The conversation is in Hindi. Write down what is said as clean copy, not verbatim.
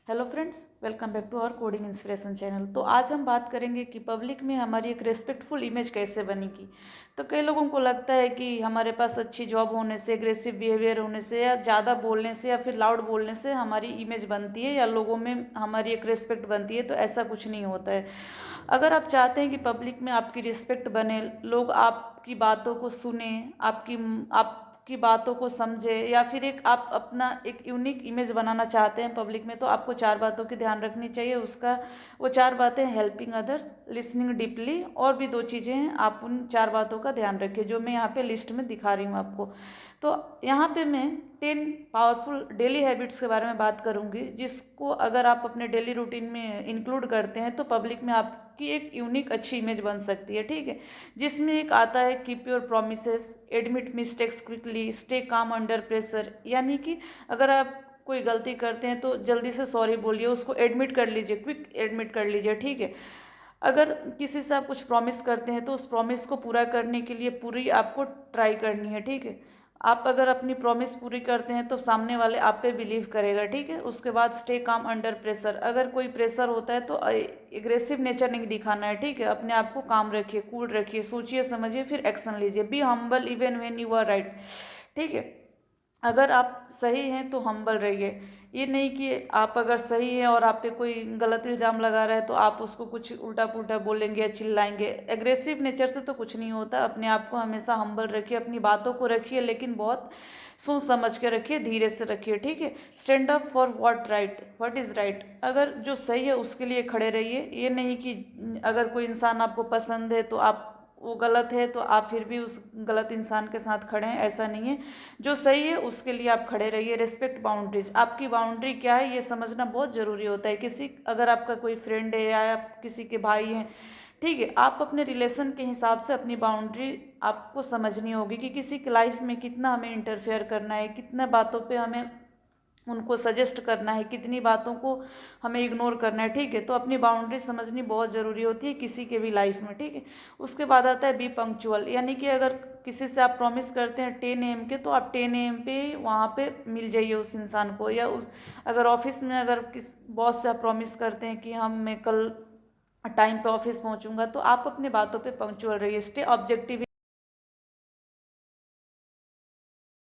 Hello friends, welcome back to our coding inspiration channel. तो आज हम बात करेंगे कि पब्लिक में हमारी एक रेस्पेक्टफुल इमेज कैसे बनेगी। तो कई लोगों को लगता है कि हमारे पास अच्छी जॉब होने से, एग्रेसिव बिहेवियर होने से, या ज़्यादा बोलने से, या फिर लाउड बोलने से हमारी इमेज बनती है या लोगों में हमारी एक रेस्पेक्ट बनती है। तो ऐसा कुछ नहीं होता है। अगर आप चाहते हैं कि पब्लिक में आपकी रिस्पेक्ट बने, लोग आपकी बातों को सुने, आपकी बातों को समझे, या फिर एक आप अपना एक यूनिक इमेज बनाना चाहते हैं पब्लिक में, तो आपको चार बातों की ध्यान रखनी चाहिए। वो चार बातें: हेल्पिंग अदर्स, लिसनिंग डीपली, और भी दो चीज़ें हैं। आप उन चार बातों का ध्यान रखिए जो मैं यहाँ पे लिस्ट में दिखा रही हूँ आपको। तो यहाँ पे मैं 10 पावरफुल डेली हैबिट्स के बारे में बात करूँगी, जिसको अगर आप अपने डेली रूटीन में इंक्लूड करते हैं तो पब्लिक में आपकी एक यूनिक अच्छी इमेज बन सकती है। ठीक है, जिसमें एक आता है keep your promises, admit mistakes quickly, stay calm under pressure. यानी कि अगर आप कोई गलती करते हैं तो जल्दी से सॉरी बोलिए, उसको एडमिट कर लीजिए, क्विक एडमिट कर लीजिए। ठीक है, अगर किसी से आप कुछ प्रॉमिस करते हैं तो उस प्रॉमिस को पूरा करने के लिए पूरी आपको ट्राई करनी है। ठीक है, आप अगर अपनी प्रॉमिस पूरी करते हैं तो सामने वाले आप पे बिलीव करेगा। ठीक है, उसके बाद स्टे काम अंडर प्रेशर। अगर कोई प्रेशर होता है तो एग्रेसिव नेचर नहीं दिखाना है। ठीक है, अपने आप को काम रखिए, कूल रखिए, सोचिए समझिए फिर एक्शन लीजिए। Be humble even when you are right. ठीक है, अगर आप सही हैं तो हम्बल रहिए। ये नहीं कि आप अगर सही हैं और आप पे कोई गलत इल्ज़ाम लगा रहा है तो आप उसको कुछ उल्टा पुल्टा बोलेंगे या चिल्लाएंगे। एग्रेसिव नेचर से तो कुछ नहीं होता। अपने आप को हमेशा हम्बल रखिए, अपनी बातों को रखिए, लेकिन बहुत सोच समझ के रखिए, धीरे से रखिए। ठीक है, stand up for what is right. अगर जो सही है उसके लिए खड़े रहिए। ये नहीं कि अगर कोई इंसान आपको पसंद है तो आप वो गलत है तो आप फिर भी उस गलत इंसान के साथ खड़े हैं, ऐसा नहीं है। जो सही है उसके लिए आप खड़े रहिए। Respect boundaries. आपकी बाउंड्री क्या है ये समझना बहुत ज़रूरी होता है। अगर आपका कोई फ्रेंड है या आप किसी के भाई हैं, ठीक है, आप अपने रिलेशन के हिसाब से अपनी बाउंड्री आपको समझनी होगी कि किसी की लाइफ में कितना हमें इंटरफेयर करना है, कितने बातों पे हमें उनको सजेस्ट करना है, कितनी बातों को हमें इग्नोर करना है। ठीक है, तो अपनी बाउंड्री समझनी बहुत ज़रूरी होती है किसी के भी लाइफ में। ठीक है, उसके बाद आता है बी पंक्चुअल। यानी कि अगर किसी से आप प्रॉमिस करते हैं 10 AM के, तो आप 10 AM पे वहाँ पे मिल जाइए उस इंसान को। या अगर ऑफिस में अगर किस बॉस से आप प्रॉमिस करते हैं कि मैं कल टाइम पे ऑफिस पहुँचूंगा, तो आप अपने बातों पे पंक्चुअल रहिए। Stay objective.